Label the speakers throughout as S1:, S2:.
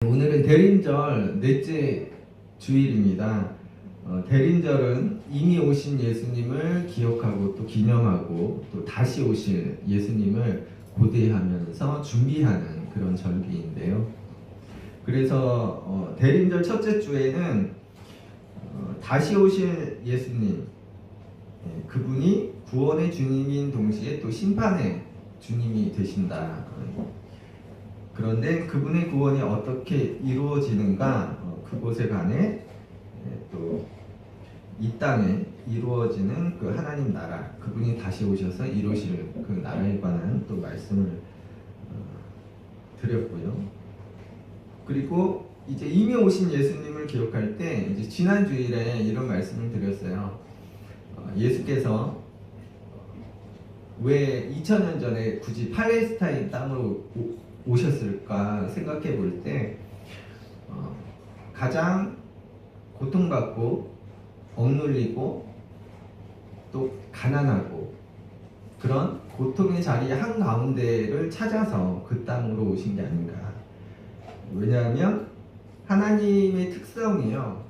S1: 오늘은 대림절 넷째 주일입니다. 대림절은 이미 오신 예수님을 기억하고 또 기념하고 또 다시 오실 예수님을 고대하면서 준비하는 그런 절기인데요. 그래서 대림절 첫째 주에는 다시 오실 예수님, 그분이 구원의 주님인 동시에 또 심판의 주님이 되신다. 그런데 그분의 구원이 어떻게 이루어지는가, 그곳에 관해 또 이 땅에 이루어지는 그 하나님 나라, 그분이 다시 오셔서 이루실 그 나라에 관한 또 말씀을 드렸고요. 그리고 이제 이미 오신 예수님을 기억할 때 이제 지난 주일에 이런 말씀을 드렸어요. 예수께서 왜 2000년 전에 굳이 팔레스타인 땅으로 오셨을까 생각해 볼 때 가장 고통받고 억눌리고 또 가난하고 그런 고통의 자리 한가운데를 찾아서 그 땅으로 오신 게 아닌가. 왜냐하면 하나님의 특성이요,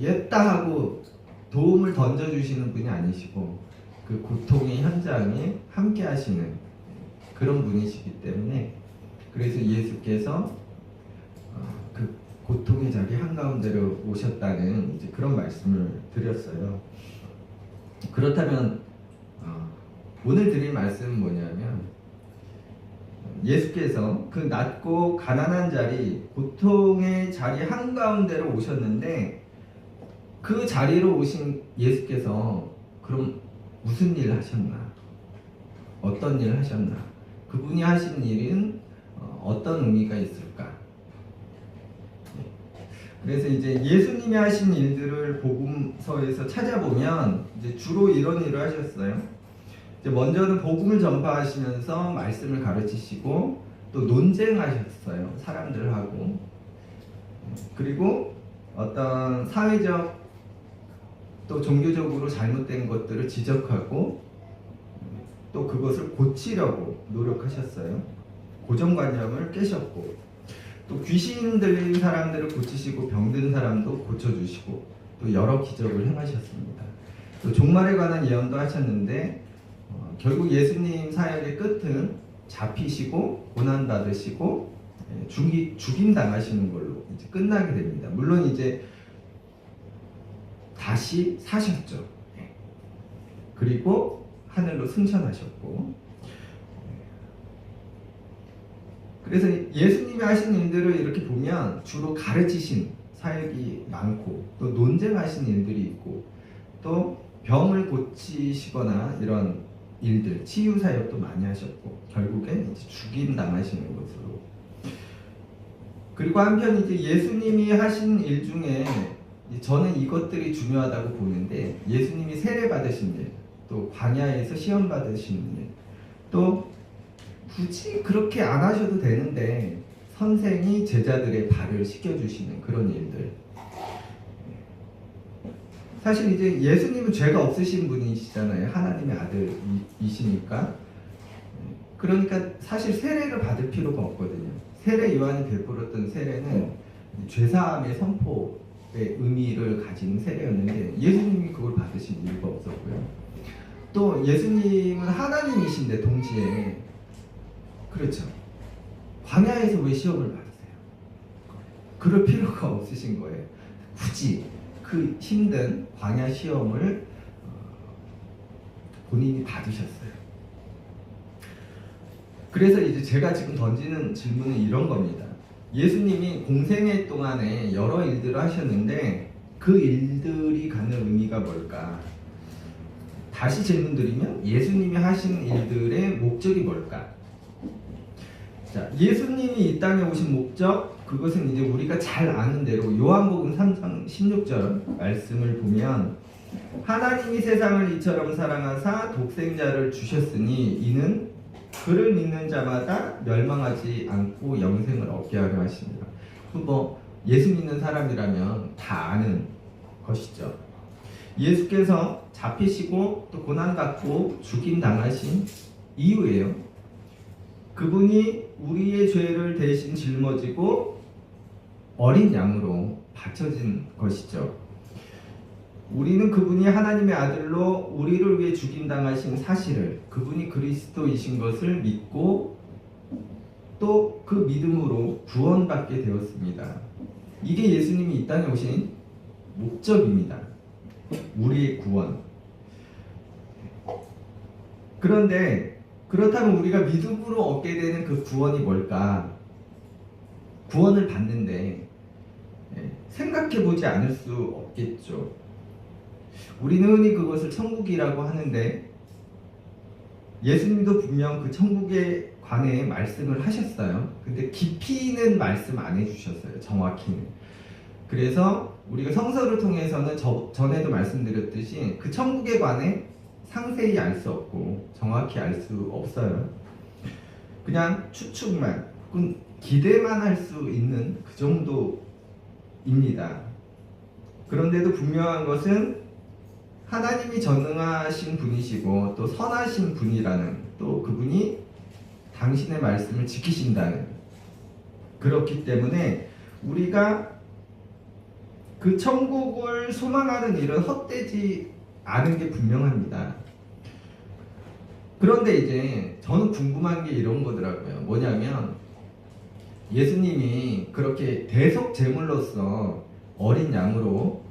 S1: 였다 하고 도움을 던져주시는 분이 아니시고 그 고통의 현장에 함께 하시는 그런 분이시기 때문에, 그래서 예수께서 그 고통의 자리 한가운데로 오셨다는 이제 그런 말씀을 드렸어요. 그렇다면 오늘 드릴 말씀은 뭐냐면, 예수께서 그 낮고 가난한 자리, 고통의 자리 한가운데로 오셨는데 그 자리로 오신 예수께서 그럼 무슨 일을 하셨나? 어떤 일을 하셨나? 그분이 하신 일은 어떤 의미가 있을까? 그래서 이제 예수님이 하신 일들을 복음서에서 찾아보면 이제 주로 이런 일을 하셨어요. 이제 먼저는 복음을 전파하시면서 말씀을 가르치시고 또 논쟁하셨어요, 사람들하고. 그리고 어떤 사회적 또 종교적으로 잘못된 것들을 지적하고 또 그것을 고치려고 노력하셨어요. 고정관념을 깨셨고, 또 귀신 들린 사람들을 고치시고 병든 사람도 고쳐주시고 또 여러 기적을 행하셨습니다. 또 종말에 관한 예언도 하셨는데 결국 예수님 사역의 끝은 잡히시고 고난받으시고 죽임 당하시는 걸로 이제 끝나게 됩니다. 물론 이제 다시 사셨죠. 그리고 하늘로 승천하셨고. 그래서 예수님이 하신 일들을 이렇게 보면 주로 가르치신 사역이 많고 또 논쟁하신 일들이 있고 또 병을 고치시거나 이런 일들, 치유 사역도 많이 하셨고 결국엔 이제 죽임 당하시는 것으로. 그리고 한편 이제 예수님이 하신 일 중에 저는 이것들이 중요하다고 보는데, 예수님이 세례 받으신 일, 또 광야에서 시험 받으신 일, 또 굳이 그렇게 안 하셔도 되는데 선생이 제자들의 발을 씻겨주시는 그런 일들. 사실 이제 예수님은 죄가 없으신 분이시잖아요. 하나님의 아들이시니까. 그러니까 사실 세례를 받을 필요가 없거든요. 세례 요한이 베풀었던 세례는 죄사함의 선포의 의미를 가진 세례였는데 예수님이 그걸 받으신 이유가 없었고요. 또 예수님은 하나님이신데 동시에, 그렇죠, 광야에서 왜 시험을 받으세요? 그럴 필요가 없으신 거예요. 굳이 그 힘든 광야 시험을 본인이 받으셨어요. 그래서 이제 제가 지금 던지는 질문은 이런 겁니다. 예수님이 공생애 동안에 여러 일들을 하셨는데 그 일들이 갖는 의미가 뭘까? 다시 질문 드리면 예수님이 하신 일들의 목적이 뭘까? 자, 예수님이 이 땅에 오신 목적, 그것은 이제 우리가 잘 아는 대로 요한복음 3장 16절 말씀을 보면, 하나님이 세상을 이처럼 사랑하사 독생자를 주셨으니 이는 그를 믿는 자마다 멸망하지 않고 영생을 얻게 하려 하십니다. 뭐 예수 믿는 사람이라면 다 아는 것이죠. 예수께서 잡히시고 또 고난받고 죽임 당하신 이유예요. 그분이 우리의 죄를 대신 짊어지고 어린 양으로 바쳐진 것이죠. 우리는 그분이 하나님의 아들로 우리를 위해 죽임당하신 사실을, 그분이 그리스도이신 것을 믿고 또 그 믿음으로 구원받게 되었습니다. 이게 예수님이 이 땅에 오신 목적입니다. 우리의 구원. 그런데 그렇다면 우리가 믿음으로 얻게 되는 그 구원이 뭘까? 구원을 받는데 생각해 보지 않을 수 없겠죠. 우리는 흔히 그것을 천국이라고 하는데 예수님도 분명 그 천국에 관해 말씀을 하셨어요. 근데 깊이는 말씀 안 해주셨어요. 정확히는. 그래서 우리가 성서를 통해서는 전에도 말씀드렸듯이 그 천국에 관해 상세히 알 수 없고 정확히 알 수 없어요. 그냥 추측만, 기대만 할 수 있는 그 정도입니다. 그런데도 분명한 것은 하나님이 전능하신 분이시고 또 선하신 분이라는, 또 그분이 당신의 말씀을 지키신다는, 그렇기 때문에 우리가 그 천국을 소망하는 일은 헛되지 않은 게 분명합니다. 그런데 이제 저는 궁금한 게 이런 거더라고요. 뭐냐면 예수님이 그렇게 대속 제물로서 어린 양으로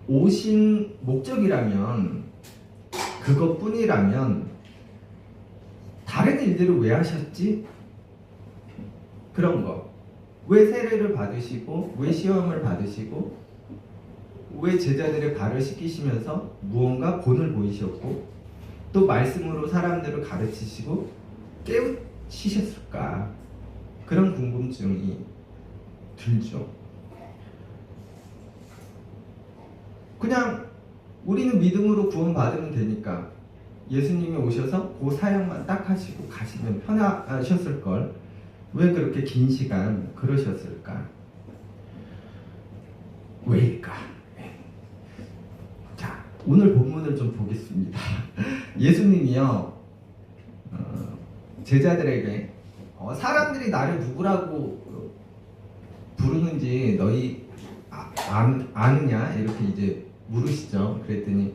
S1: 오신 목적이라면, 그것뿐이라면 다른 일들을 왜 하셨지? 그런 거. 왜 세례를 받으시고, 왜 시험을 받으시고, 왜 제자들의 발을 씻기시면서 무언가 본을 보이셨고, 또 말씀으로 사람들을 가르치시고 깨우치셨을까? 그런 궁금증이 들죠. 그냥 우리는 믿음으로 구원받으면 되니까 예수님이 오셔서 그 사역만 딱 하시고 가시면 편하셨을걸. 왜 그렇게 긴 시간 그러셨을까? 왜일까? 자, 오늘 본문을 좀 보겠습니다. 예수님이요, 제자들에게 사람들이 나를 누구라고 부르는지 너희 아느냐? 이렇게 이제 물으시죠. 그랬더니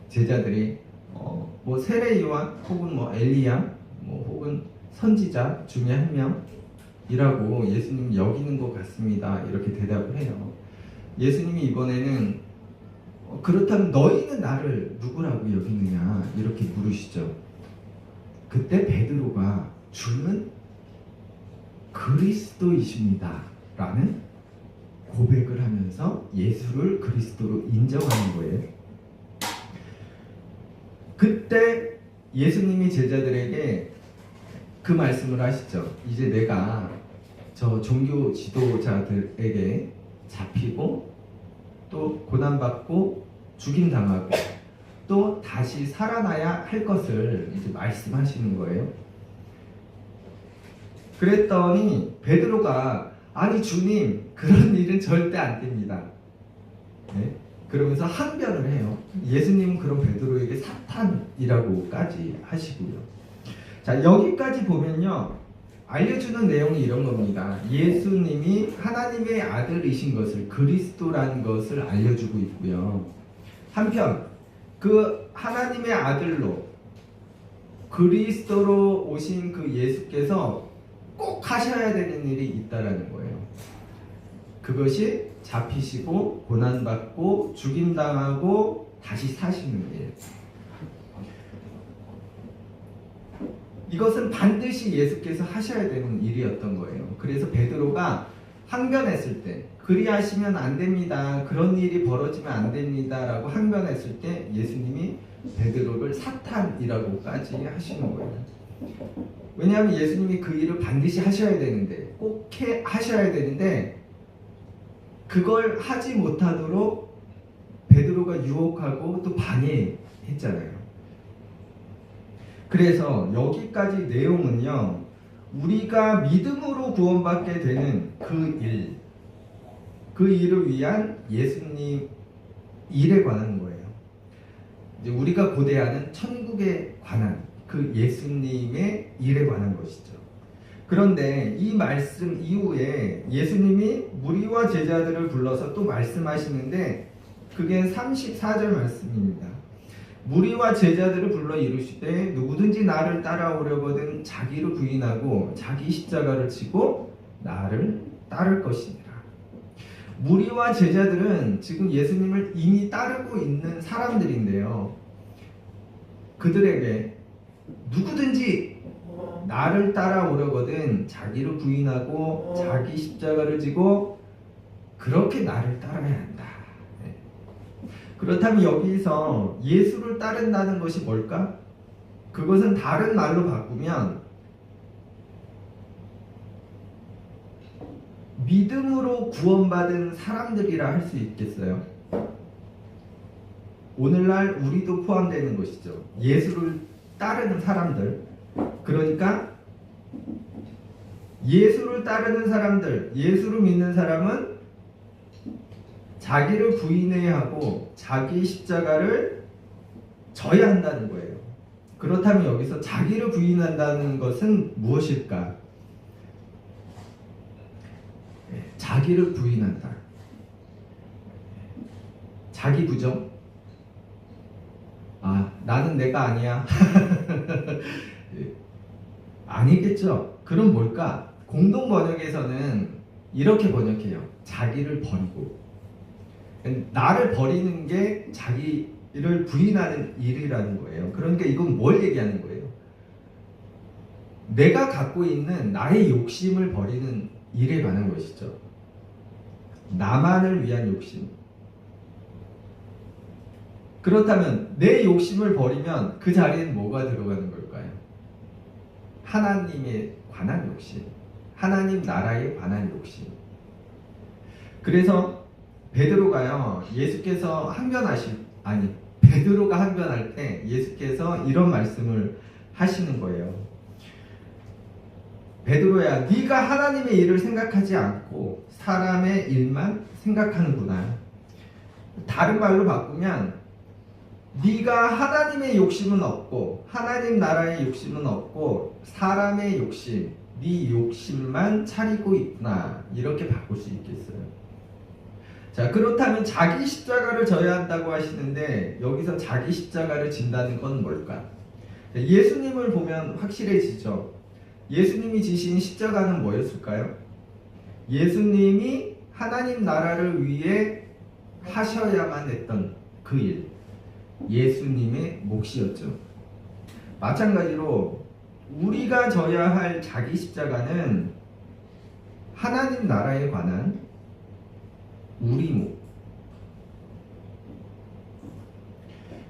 S1: 제자들이 뭐 세례 요한 혹은 뭐 엘리야 뭐 혹은 선지자 중에 한 명이라고 예수님 여기는 것 같습니다. 이렇게 대답을 해요. 예수님이 이번에는 그렇다면 너희는 나를 누구라고 여기느냐? 이렇게 물으시죠. 그때 베드로가 주는 그리스도이십니다 라는 고백을 하면서 예수를 그리스도로 인정하는 거예요. 그때 예수님이 제자들에게 그 말씀을 하시죠. 이제 내가 저 종교 지도자들에게 잡히고 또 고난받고 죽임당하고 또 다시 살아나야 할 것을 이제 말씀하시는 거예요. 그랬더니 베드로가 아니 주님, 그런 일은 절대 안 됩니다. 네? 그러면서 항변을 해요. 예수님은 그런 베드로에게 사탄이라고까지 하시고요. 자, 여기까지 보면요, 알려주는 내용이 이런 겁니다. 예수님이 하나님의 아들이신 것을, 그리스도라는 것을 알려주고 있고요. 한편 그 하나님의 아들로 그리스도로 오신 그 예수께서 꼭 하셔야 되는 일이 있다라는 거예요. 그것이 잡히시고 고난받고 죽임당하고 다시 사시는 일. 이것은 반드시 예수께서 하셔야 되는 일이었던 거예요. 그래서 베드로가 항변했을 때, 그리하시면 안 됩니다, 그런 일이 벌어지면 안 됩니다 라고 항변했을 때 예수님이 베드로를 사탄이라고까지 하시는 거예요. 왜냐하면 예수님이 그 일을 반드시 하셔야 되는데, 꼭 하셔야 되는데 그걸 하지 못하도록 베드로가 유혹하고 또 방해했잖아요. 그래서 여기까지 내용은요, 우리가 믿음으로 구원받게 되는 그 일을 위한 예수님 일에 관한 거예요. 이제 우리가 고대하는 천국에 관한 그 예수님의 일에 관한 것이죠. 그런데 이 말씀 이후에 예수님이 무리와 제자들을 불러서 또 말씀하시는데 그게 34절 말씀입니다. 무리와 제자들을 불러 이르시되 누구든지 나를 따라오려거든 자기를 부인하고 자기 십자가를 지고 나를 따를 것이니라. 무리와 제자들은 지금 예수님을 이미 따르고 있는 사람들인데요. 그들에게 누구든지 나를 따라오려거든 자기를 부인하고 자기 십자가를 지고 그렇게 나를 따라야 한다. 그렇다면 여기서 예수를 따른다는 것이 뭘까? 그것은 다른 말로 바꾸면 믿음으로 구원받은 사람들이라 할 수 있겠어요. 오늘날 우리도 포함되는 것이죠. 예수를 따르는 사람들. 그러니까 예수를 따르는 사람들, 예수를 믿는 사람은 자기를 부인해야 하고 자기 십자가를 져야 한다는 거예요. 그렇다면 여기서 자기를 부인한다는 것은 무엇일까? 자기를 부인한다. 자기 부정? 나는 내가 아니야. 아니겠죠. 그럼 뭘까? 공동 번역에서는 이렇게 번역해요. 자기를 버리고. 나를 버리는 게 자기를 부인하는 일이라는 거예요. 그러니까 이건 뭘 얘기하는 거예요? 내가 갖고 있는 나의 욕심을 버리는 일에 관한 것이죠. 나만을 위한 욕심. 그렇다면 내 욕심을 버리면 그 자리엔 뭐가 들어가는 걸까요? 하나님에 관한 욕심. 하나님 나라에 관한 욕심. 그래서 베드로가요, 예수께서 베드로가 항변할 때 예수께서 이런 말씀을 하시는 거예요. 베드로야, 네가 하나님의 일을 생각하지 않고 사람의 일만 생각하는구나. 다른 말로 바꾸면 네가 하나님의 욕심은 없고 하나님 나라의 욕심은 없고 사람의 욕심, 네 욕심만 차리고 있구나. 이렇게 바꿀 수 있겠어요. 자, 그렇다면 자기 십자가를 져야 한다고 하시는데 여기서 자기 십자가를 진다는 건 뭘까? 예수님을 보면 확실해지죠. 예수님이 지신 십자가는 뭐였을까요? 예수님이 하나님 나라를 위해 하셔야만 했던 그 일, 예수님의 몫이었죠. 마찬가지로 우리가 져야 할 자기 십자가는 하나님 나라에 관한 우리 몫.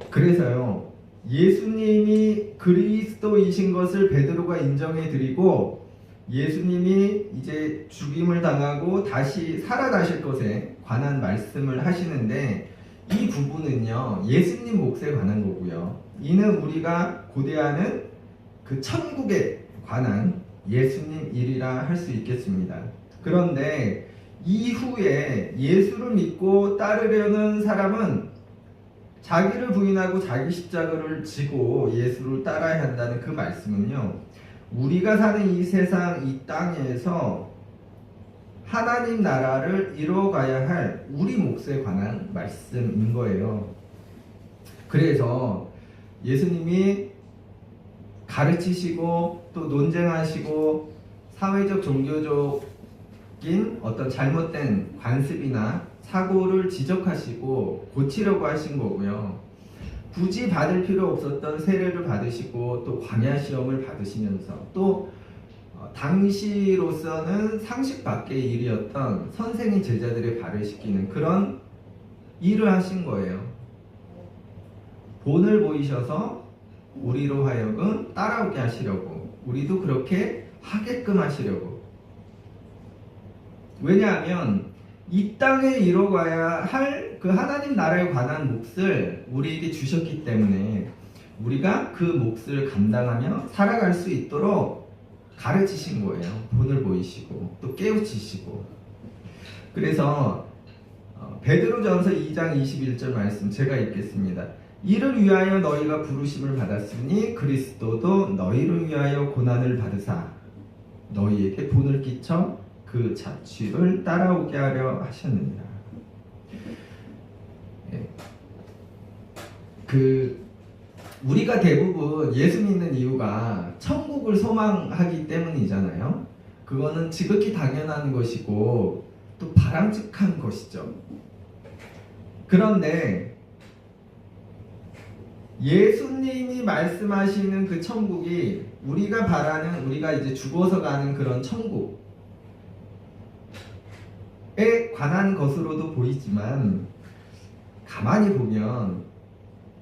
S1: 그래서요, 예수님이 그리스도이신 것을 베드로가 인정해 드리고 예수님이 이제 죽임을 당하고 다시 살아나실 것에 관한 말씀을 하시는데 이 부분은요, 예수님 몫에 관한 거고요. 이는 우리가 고대하는 그 천국에 관한 예수님 일이라 할 수 있겠습니다. 그런데 이후에 예수를 믿고 따르려는 사람은 자기를 부인하고 자기 십자가를 지고 예수를 따라야 한다는 그 말씀은요, 우리가 사는 이 세상, 이 땅에서 하나님 나라를 이뤄가야 할 우리 몫에 관한 말씀인 거예요. 그래서 예수님이 가르치시고 또 논쟁하시고 사회적 종교적인 어떤 잘못된 관습이나 사고를 지적하시고 고치려고 하신 거고요. 굳이 받을 필요 없었던 세례를 받으시고 또 광야 시험을 받으시면서 또 당시로서는 상식 밖의 일이었던 선생이 제자들의 발을 씻기는 그런 일을 하신 거예요. 본을 보이셔서 우리로 하여금 따라오게 하시려고, 우리도 그렇게 하게끔 하시려고. 왜냐하면 이 땅에 이뤄가야 할 그 하나님 나라에 관한 몫을 우리에게 주셨기 때문에 우리가 그 몫을 감당하며 살아갈 수 있도록 가르치신 거예요. 본을 보이시고 또 깨우치시고. 그래서 베드로전서 2장 21절 말씀 제가 읽겠습니다. 이를 위하여 너희가 부르심을 받았으니 그리스도도 너희를 위하여 고난을 받으사 너희에게 분을 끼쳐 그 자취를 따라오게 하려 하셨느니라. 우리가 대부분 예수 믿는 이유가 천국을 소망하기 때문이잖아요. 그거는 지극히 당연한 것이고 또 바람직한 것이죠. 그런데 예수님이 말씀하시는 그 천국이 우리가 바라는, 우리가 이제 죽어서 가는 그런 천국에 관한 것으로도 보이지만 가만히 보면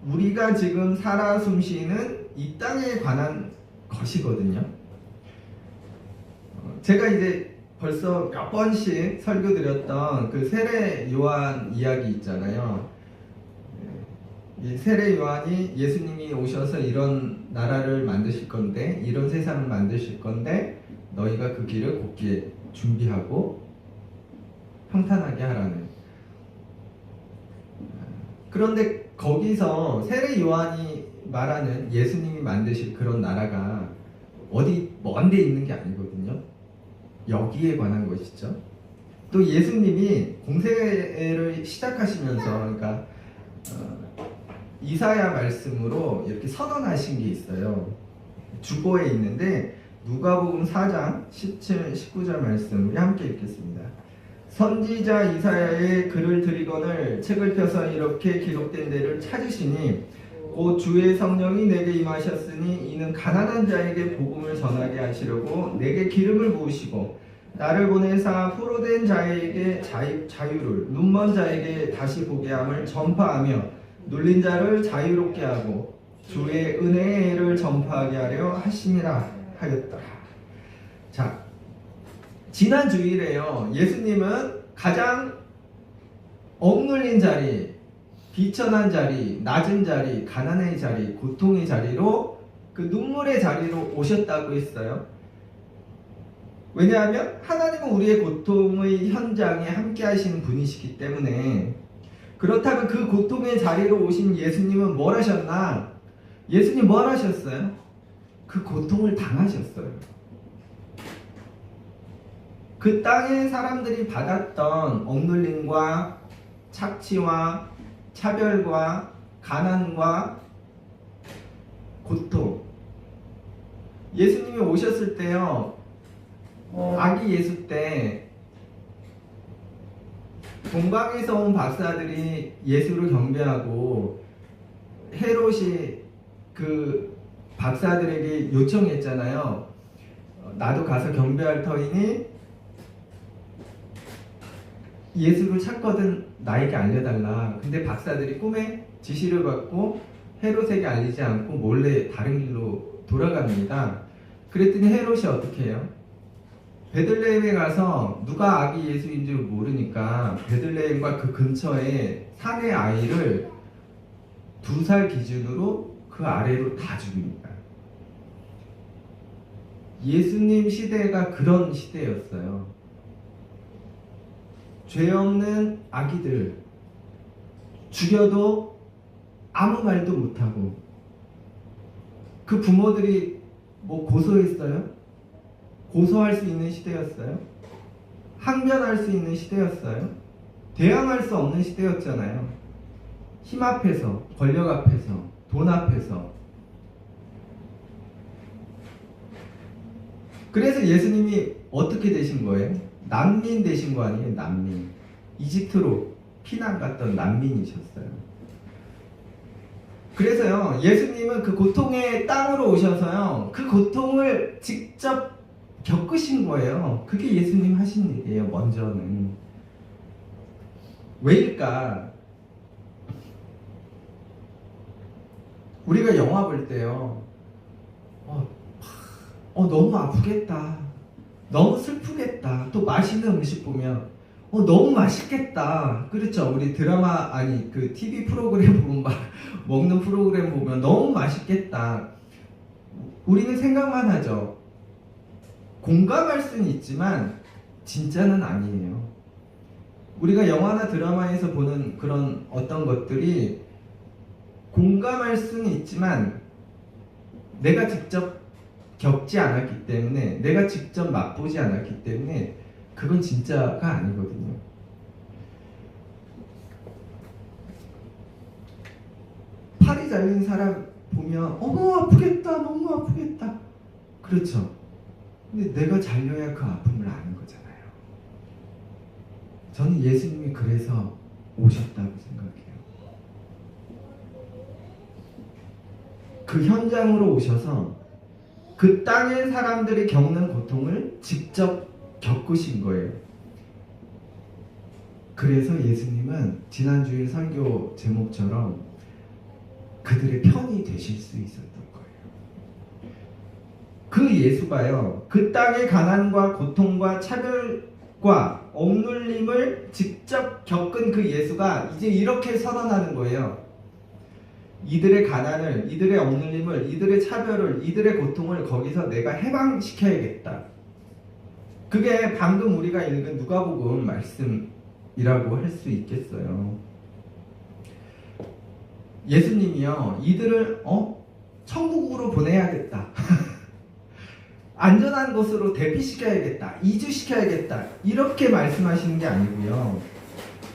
S1: 우리가 지금 살아 숨쉬는 이 땅에 관한 것이거든요. 제가 이제 벌써 몇 번씩 설교드렸던 그 세례 요한 이야기 있잖아요. 이 세례 요한이 예수님이 오셔서 이런 나라를 만드실 건데, 이런 세상을 만드실 건데 너희가 그 길을 곧게 준비하고 평탄하게 하라는. 그런데 거기서 세례 요한이 말하는 예수님이 만드실 그런 나라가 어디 먼 데 있는 게 아니거든요. 여기에 관한 것이죠. 또 예수님이 공생애를 시작하시면서, 그러니까 이사야 말씀으로 이렇게 선언하신 게 있어요. 주보에 있는데 누가복음 4장 17, 19절 말씀 우리 함께 읽겠습니다. 선지자 이사야의 글을 드리거늘 책을 펴서 이렇게 기록된 데를 찾으시니 곧 주의 성령이 내게 임하셨으니 이는 가난한 자에게 복음을 전하게 하시려고 내게 기름을 부으시고 나를 보내사 포로된 자에게 자유를, 눈먼 자에게 다시 보게 함을 전파하며 눌린 자를 자유롭게 하고 주의 은혜의 해를 전파하게 하려 하심이라 하였다. 자, 지난 주일에요, 예수님은 가장 억눌린 자리, 비천한 자리, 낮은 자리, 가난의 자리, 고통의 자리로, 그 눈물의 자리로 오셨다고 했어요. 왜냐하면 하나님은 우리의 고통의 현장에 함께 하시는 분이시기 때문에. 그렇다면 그 고통의 자리로 오신 예수님은 뭘 하셨나? 예수님 뭘 하셨어요? 그 고통을 당하셨어요. 그 땅의 사람들이 받았던 억눌림과 착취와 차별과 가난과 고통, 예수님이 오셨을 때요, 아기 예수 때 동방에서 온 박사들이 예수를 경배하고 헤롯이 그 박사들에게 요청했잖아요. 나도 가서 경배할 터이니 예수를 찾거든 나에게 알려달라. 근데 박사들이 꿈에 지시를 받고 헤롯에게 알리지 않고 몰래 다른 길로 돌아갑니다. 그랬더니 헤롯이 어떻게 해요? 베들레헴에 가서 누가 아기 예수인 줄 모르니까 베들레헴과 그 근처에 산의 아이를 2살 기준으로 그 아래로 다 죽입니다. 예수님 시대가 그런 시대였어요. 죄 없는 아기들 죽여도 아무 말도 못하고, 그 부모들이 뭐 고소했어요? 고소할 수 있는 시대였어요? 항변할 수 있는 시대였어요? 대항할 수 없는 시대였잖아요. 힘 앞에서, 권력 앞에서, 돈 앞에서. 그래서 예수님이 어떻게 되신 거예요? 난민 되신 거 아니에요? 난민. 이집트로 피난 갔던 난민이셨어요. 그래서요, 예수님은 그 고통의 땅으로 오셔서요, 그 고통을 직접 겪으신 거예요. 그게 예수님 하신 일이에요. 먼저는. 왜일까? 우리가 영화 볼 때요, 너무 아프겠다, 너무 슬프겠다, 또 맛있는 음식 보면 너무 맛있겠다, 그렇죠? 우리 드라마, 아니 그 TV 프로그램 보면 막 먹는 프로그램 보면 너무 맛있겠다, 우리는 생각만 하죠. 공감할 수는 있지만 진짜는 아니에요. 우리가 영화나 드라마에서 보는 그런 어떤 것들이 공감할 수는 있지만 내가 직접 겪지 않았기 때문에, 내가 직접 맛보지 않았기 때문에 그건 진짜가 아니거든요. 팔이 잘린 사람 보면 어머 아프겠다, 너무 아프겠다, 그렇죠. 근데 내가 잘려야 그 아픔을 아는 거잖아요. 저는 예수님이 그래서 오셨다고 생각해요. 그 현장으로 오셔서 그 땅의 사람들이 겪는 고통을 직접 겪으신 거예요. 그래서 예수님은 지난주일 설교 제목처럼 그들의 편이 되실 수 있었던 거예요. 그 예수가요, 그 땅의 가난과 고통과 차별과 억눌림을 직접 겪은 그 예수가 이제 이렇게 선언하는 거예요. 이들의 가난을, 이들의 억눌림을, 이들의 차별을, 이들의 고통을 거기서 내가 해방시켜야겠다. 그게 방금 우리가 읽은 누가복음 말씀이라고 할 수 있겠어요. 예수님이요, 이들을 천국으로 보내야겠다. 안전한 곳으로 대피시켜야겠다, 이주시켜야겠다, 이렇게 말씀하시는 게 아니고요,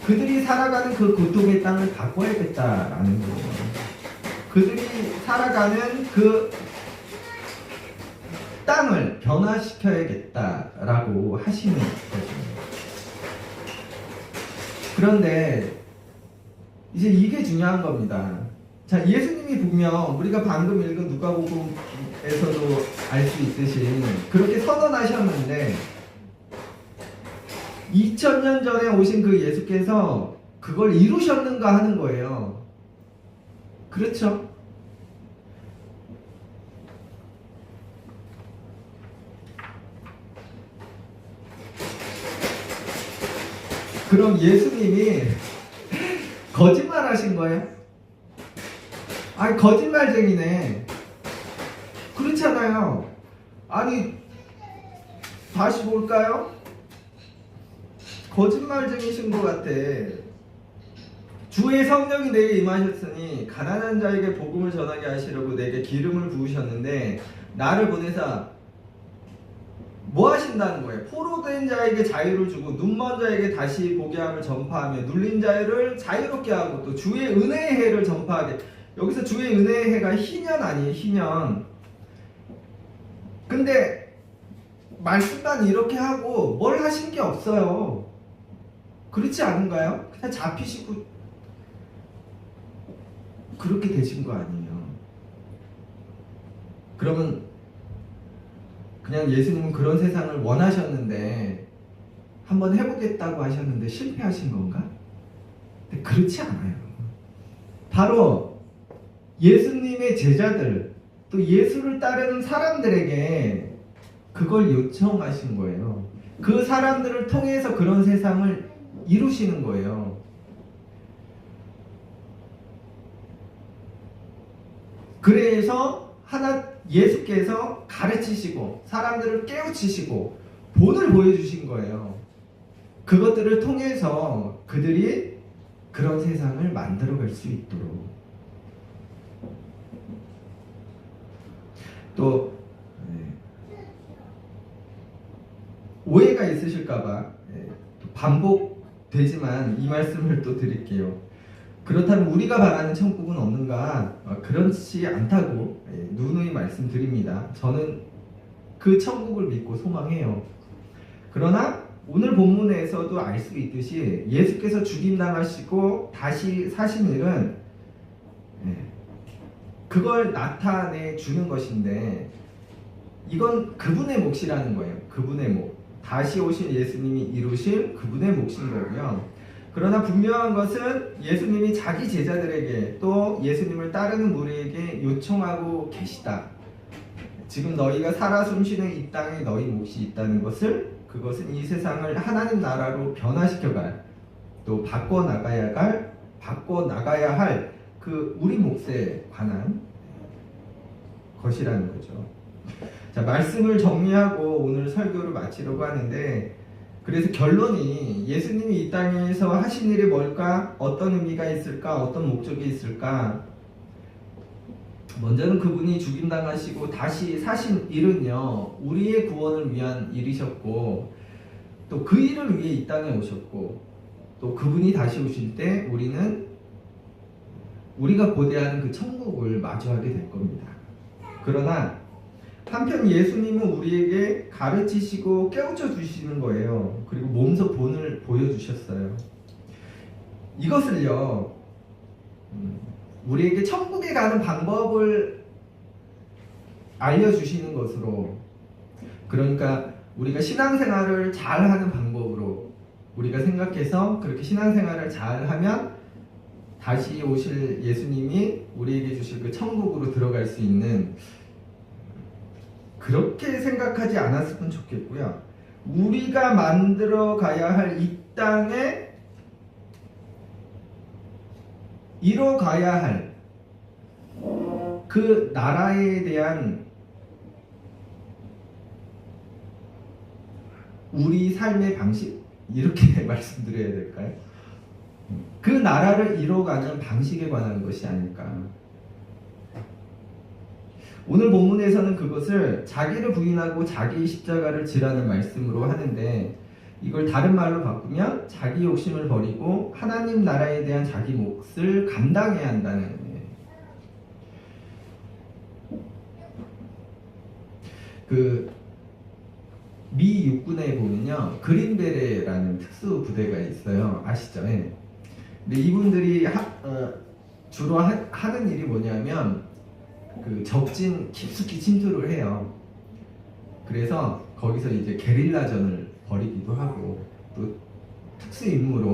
S1: 그들이 살아가는 그 고통의 땅을 바꿔야겠다라는 거예요. 그들이 살아가는 그 땅을 변화시켜야겠다라고 하시는 거죠. 그런데 이제 이게 중요한 겁니다. 자, 예수님이 분명 우리가 방금 읽은 누가복음에서도 알 수 있듯이 그렇게 선언하셨는데 2000년 전에 오신 그 예수께서 그걸 이루셨는가 하는 거예요. 그렇죠? 그럼 예수님이 거짓말 하신 거예요? 아니, 거짓말쟁이네. 그렇잖아요. 아니, 다시 볼까요? 거짓말쟁이신 것 같아. 주의 성령이 내게 임하셨으니 가난한 자에게 복음을 전하게 하시려고 내게 기름을 부으셨는데 나를 보내사 뭐 하신다는 거예요? 포로된 자에게 자유를 주고 눈먼 자에게 다시 보게 함을 전파하며 눌린 자를 자유롭게 하고 또 주의 은혜의 해를 전파하게. 여기서 주의 은혜의 해가 희년 아니에요? 희년. 근데 말씀만 이렇게 하고 뭘 하신 게 없어요. 그렇지 않은가요? 그냥 잡히시고 그렇게 되신 거 아니에요. 그러면 그냥 예수님은 그런 세상을 원하셨는데 한번 해보겠다고 하셨는데 실패하신 건가? 근데 그렇지 않아요. 바로 예수님의 제자들, 또 예수를 따르는 사람들에게 그걸 요청하신 거예요. 그 사람들을 통해서 그런 세상을 이루시는 거예요. 그래서 예수께서 가르치시고 사람들을 깨우치시고 본을 보여주신 거예요. 그것들을 통해서 그들이 그런 세상을 만들어갈 수 있도록. 또 오해가 있으실까봐 반복되지만 이 말씀을 또 드릴게요. 그렇다면 우리가 바라는 천국은 없는가? 그렇지 않다고 누누이 말씀드립니다. 저는 그 천국을 믿고 소망해요. 그러나 오늘 본문에서도 알 수 있듯이 예수께서 죽임당하시고 다시 사신 일은 그걸 나타내 주는 것인데 이건 그분의 몫이라는 거예요. 그분의 몫. 다시 오신 예수님이 이루실 그분의 몫인 거고요. 그러나 분명한 것은 예수님이 자기 제자들에게 또 예수님을 따르는 무리에게 요청하고 계시다. 지금 너희가 살아 숨쉬는 이 땅에 너희 몫이 있다는 것을, 그것은 이 세상을 하나님 나라로 변화시켜갈, 또 바꿔나가야 할 그 우리 몫에 관한 것이라는 거죠. 자, 말씀을 정리하고 오늘 설교를 마치려고 하는데, 그래서 결론이 예수님이 이 땅에서 하신 일이 뭘까? 어떤 의미가 있을까? 어떤 목적이 있을까? 먼저는 그분이 죽임당하시고 다시 사신 일은요, 우리의 구원을 위한 일이셨고, 또 그 일을 위해 이 땅에 오셨고, 또 그분이 다시 오실 때 우리는 우리가 고대하는 그 천국을 마주하게 될 겁니다. 그러나 한편 예수님은 우리에게 가르치시고 깨우쳐 주시는 거예요. 그리고 몸소 본을 보여주셨어요. 이것을요, 우리에게 천국에 가는 방법을 알려주시는 것으로, 그러니까 우리가 신앙생활을 잘하는 방법으로 우리가 생각해서 그렇게 신앙생활을 잘하면 다시 오실 예수님이 우리에게 주실 그 천국으로 들어갈 수 있는, 그렇게 생각하지 않았으면 좋겠고요. 우리가 만들어 가야 할 이 땅에 이뤄가야 할 그 나라에 대한 우리 삶의 방식, 이렇게 말씀드려야 될까요? 그 나라를 이뤄가는 방식에 관한 것이 아닐까. 오늘 본문에서는 그것을 자기를 부인하고 자기 십자가를 지라는 말씀으로 하는데, 이걸 다른 말로 바꾸면 자기 욕심을 버리고 하나님 나라에 대한 자기 몫을 감당해야 한다는, 그 미 육군에 보면요, 그린베레라는 특수 부대가 있어요. 아시죠? 근데 이분들이 주로 하는 일이 뭐냐면 그 적진 깊숙이 침투를 해요. 그래서 거기서 이제 게릴라전을 벌이기도 하고, 또 특수 임무로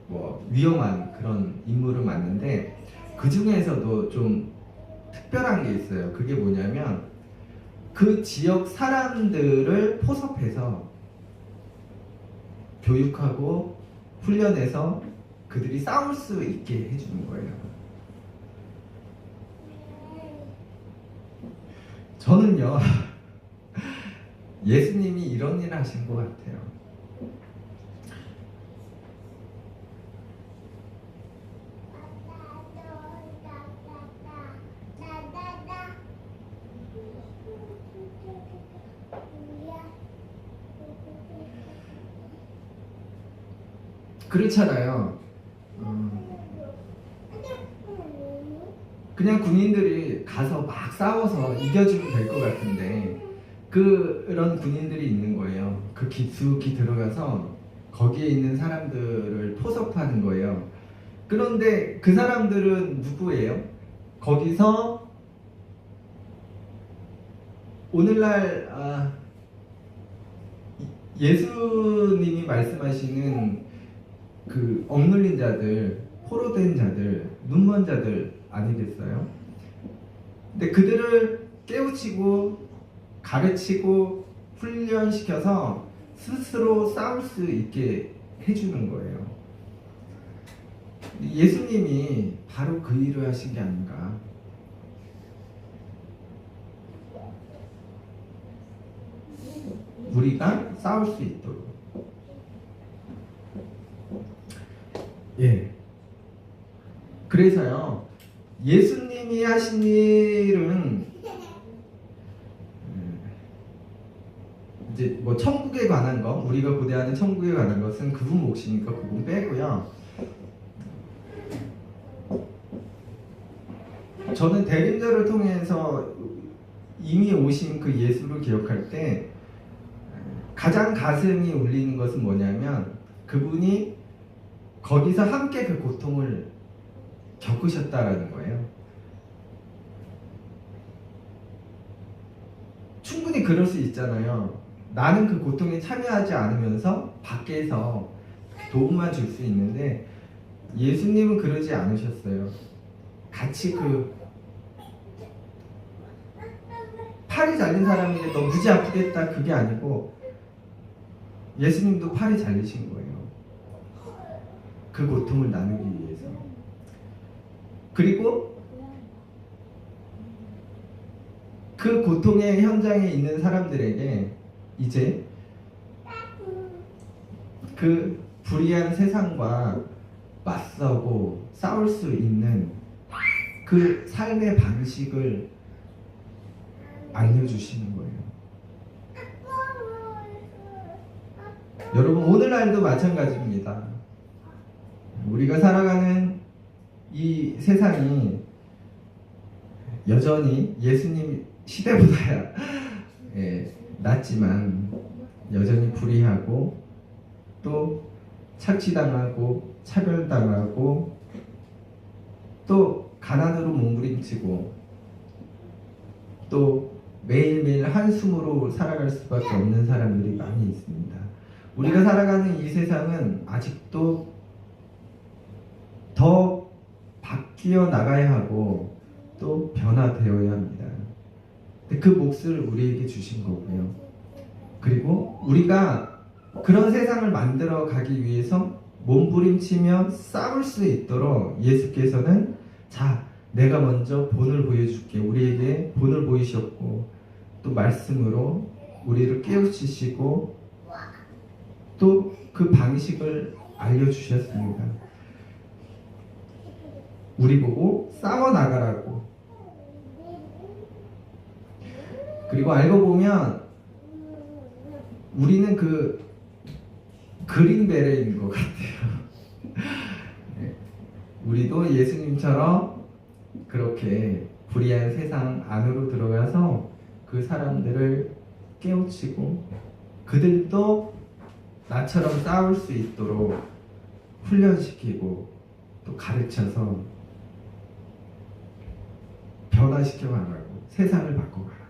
S1: 뭐 위험한 그런 임무를 맡는데, 그 중에서도 좀 특별한 게 있어요. 그게 뭐냐면 그 지역 사람들을 포섭해서 교육하고 훈련해서 그들이 싸울 수 있게 해주는 거예요. 저는요, 예수님이 이런 일을 하신 것 같아요. 그렇잖아요. 그냥 군인들이 가서 막 싸워서 이겨주면 될 것 같은데, 그런 군인들이 있는 거예요. 그 깊숙이 들어가서 거기에 있는 사람들을 포섭하는 거예요. 그런데 그 사람들은 누구예요? 거기서 오늘날 예수님이 말씀하시는 그 억눌린 자들, 포로된 자들, 눈먼 자들 아니겠어요? 근데 그들을 깨우치고 가르치고 훈련시켜서 스스로 싸울 수 있게 해주는 거예요. 예수님이 바로 그 일을 하신 게 아닌가. 우리가 싸울 수 있도록. 예. 그래서요, 예수님이 하신 일은 이제 뭐 천국에 관한 거, 우리가 고대하는 천국에 관한 것은 그분 몫이니까 그분 빼고요. 저는 대림절을 통해서 이미 오신 그 예수를 기억할 때 가장 가슴이 울리는 것은 뭐냐면, 그분이 거기서 함께 그 고통을 겪으셨다라는 거예요. 충분히 그럴 수 있잖아요. 나는 그 고통에 참여하지 않으면서 밖에서 도움만 줄 수 있는데, 예수님은 그러지 않으셨어요. 같이 그 팔이 잘린 사람에게 너 무지 아프겠다, 그게 아니고 예수님도 팔이 잘리신 거예요. 그 고통을 나누기 위해서. 그리고 그 고통의 현장에 있는 사람들에게 이제 그 불의한 세상과 맞서고 싸울 수 있는 그 삶의 방식을 알려주시는 거예요. 여러분, 오늘날도 마찬가지입니다. 우리가 살아가는 이 세상이 여전히 예수님 시대보다야 낫지만 여전히 불의하고 또 착취당하고 차별당하고 또 가난으로 몸부림치고 또 매일매일 한숨으로 살아갈 수밖에 없는 사람들이 많이 있습니다. 우리가 살아가는 이 세상은 아직도 더 바뀌어 나가야 하고 또 변화되어야 합니다. 그 몫을 우리에게 주신 거고요. 그리고 우리가 그런 세상을 만들어 가기 위해서 몸부림치며 싸울 수 있도록 예수께서는 자, 내가 먼저 본을 보여줄게. 우리에게 본을 보이셨고 또 말씀으로 우리를 깨우치시고 또 그 방식을 알려주셨습니다. 우리 보고 싸워 나가라고. 그리고 알고 보면 우리는 그 그린 베레인 것 같아요. 우리도 예수님처럼 그렇게 불의한 세상 안으로 들어가서 그 사람들을 깨우치고 그들도 나처럼 싸울 수 있도록 훈련시키고 또 가르쳐서 변화시켜 가라고, 세상을 바꿔 가라고.